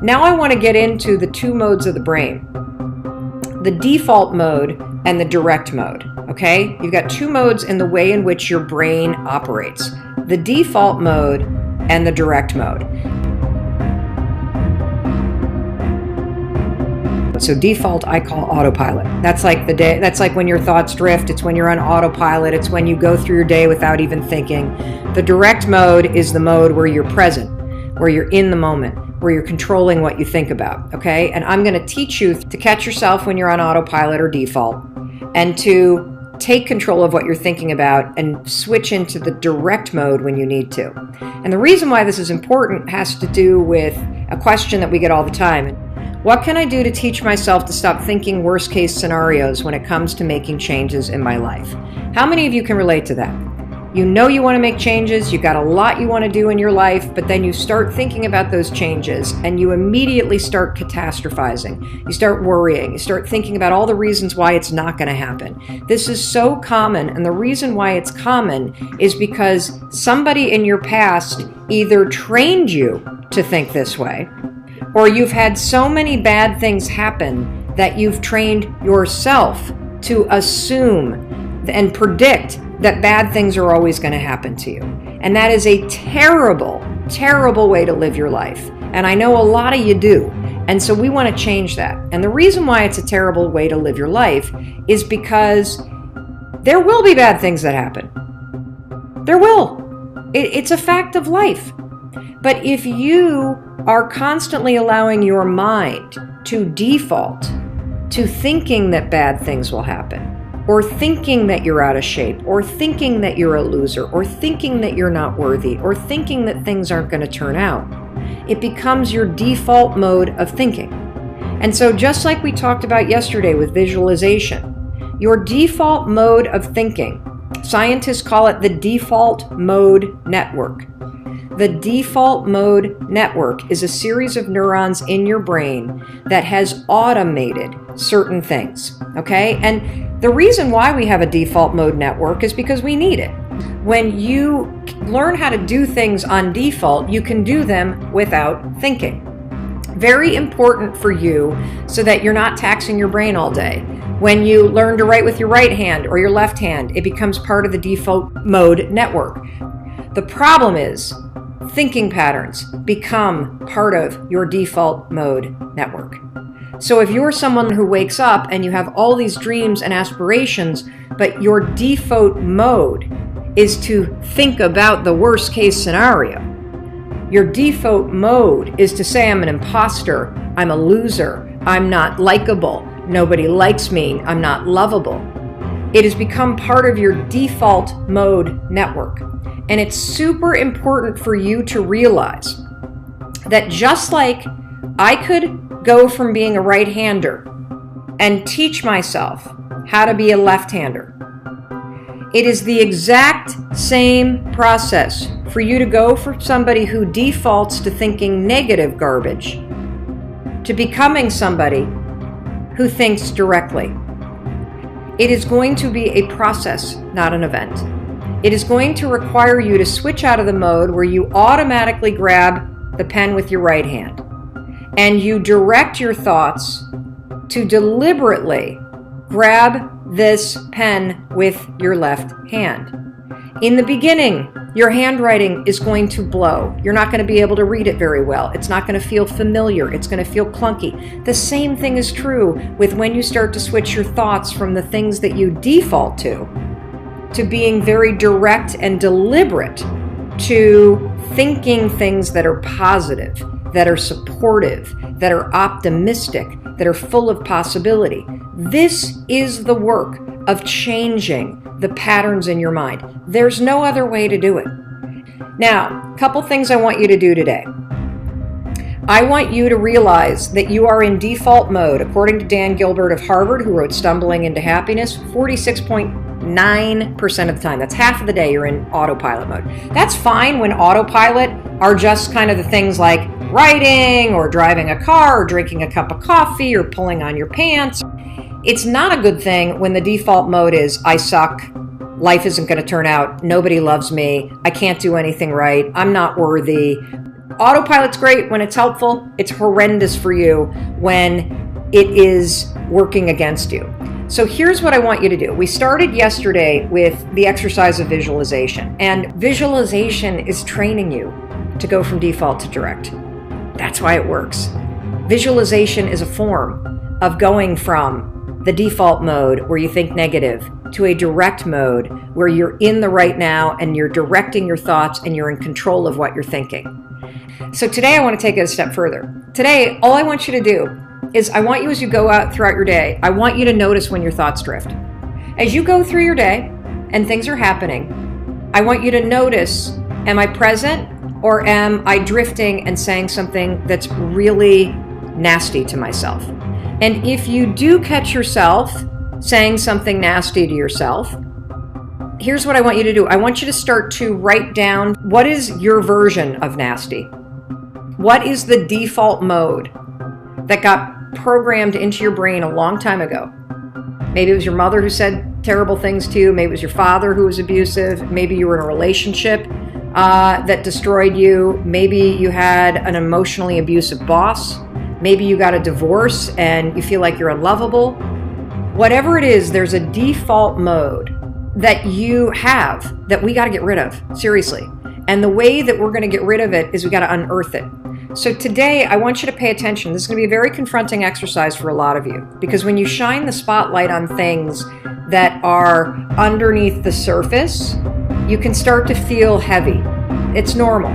now I want to get into the two modes of the brain, the default mode and the direct mode, okay? You've got two modes in the way in which your brain operates, the default mode and the direct mode. So default I call autopilot. That's like when your thoughts drift. It's when you're on autopilot. It's when you go through your day without even thinking. The direct mode is the mode where you're present, where you're in the moment, where you're controlling what you think about, okay? And I'm going to teach you to catch yourself when you're on autopilot or default and to take control of what you're thinking about and switch into the direct mode when you need to. And the reason why this is important has to do with a question that we get all the time. What can I do to teach myself to stop thinking worst case scenarios when it comes to making changes in my life? How many of you can relate to that? You know you want to make changes, you got a lot you want to do in your life, but then you start thinking about those changes and you immediately start catastrophizing. You start worrying, you start thinking about all the reasons why it's not going to happen. This is so common, and the reason why it's common is because somebody in your past either trained you to think this way, or you've had so many bad things happen that you've trained yourself to assume and predict that bad things are always going to happen to you. And that is a terrible, terrible way to live your life. And I know a lot of you do. And so we want to change that. And the reason why it's a terrible way to live your life is because there will be bad things that happen. There will. It's a fact of life. But if you are constantly allowing your mind to default to thinking that bad things will happen, or thinking that you're out of shape, or thinking that you're a loser, or thinking that you're not worthy, or thinking that things aren't going to turn out, it becomes your default mode of thinking. And so just like we talked about yesterday with visualization, your default mode of thinking, scientists call it the default mode network. The default mode network is a series of neurons in your brain that has automated certain things, okay? And the reason why we have a default mode network is because we need it. When you learn how to do things on default, you can do them without thinking. Very important for you so that you're not taxing your brain all day. When you learn to write with your right hand or your left hand, it becomes part of the default mode network. The problem is, thinking patterns become part of your default mode network. So if you're someone who wakes up and you have all these dreams and aspirations, but your default mode is to think about the worst case scenario, your default mode is to say, I'm an imposter, I'm a loser, I'm not likable, nobody likes me, I'm not lovable. It has become part of your default mode network. And it's super important for you to realize that just like I could go from being a right-hander and teach myself how to be a left-hander, it is the exact same process for you to go from somebody who defaults to thinking negative garbage to becoming somebody who thinks directly. It is going to be a process, not an event. It is going to require you to switch out of the mode where you automatically grab the pen with your right hand and you direct your thoughts to deliberately grab this pen with your left hand. In the beginning, your handwriting is going to blow. You're not going to be able to read it very well. It's not going to feel familiar. It's going to feel clunky. The same thing is true with when you start to switch your thoughts from the things that you default to being very direct and deliberate, to thinking things that are positive, that are supportive, that are optimistic, that are full of possibility. This is the work of changing the patterns in your mind. There's no other way to do it. Now, a couple things I want you to do today. I want you to realize that you are in default mode. According to Dan Gilbert of Harvard, who wrote Stumbling into Happiness, 46.9% of the time. That's half of the day you're in autopilot mode. That's fine when autopilot are just kind of the things like writing or driving a car or drinking a cup of coffee or pulling on your pants. It's not a good thing when the default mode is, I suck, life isn't going to turn out, nobody loves me, I can't do anything right, I'm not worthy, Autopilot's great when it's helpful. It's horrendous for you when it is working against you. So here's what I want you to do. We started yesterday with the exercise of visualization, and visualization is training you to go from default to direct. That's why it works. Visualization is a form of going from the default mode where you think negative to a direct mode where you're in the right now and you're directing your thoughts and you're in control of what you're thinking. So today I want to take it a step further. Today, all I want you to do is I want you, as you go out throughout your day, I want you to notice when your thoughts drift. As you go through your day and things are happening, I want you to notice, am I present or am I drifting and saying something that's really nasty to myself? And if you do catch yourself saying something nasty to yourself, here's what I want you to do. I want you to start to write down, what is your version of nasty? What is the default mode that got programmed into your brain a long time ago? Maybe it was your mother who said terrible things to you. Maybe it was your father who was abusive. Maybe you were in a relationship that destroyed you. Maybe you had an emotionally abusive boss. Maybe you got a divorce and you feel like you're unlovable. Whatever it is, there's a default mode that you have that we got to get rid of, seriously. And the way that we're going to get rid of it is we got to unearth it. So today, I want you to pay attention. This is going to be a very confronting exercise for a lot of you, because when you shine the spotlight on things that are underneath the surface, you can start to feel heavy. It's normal.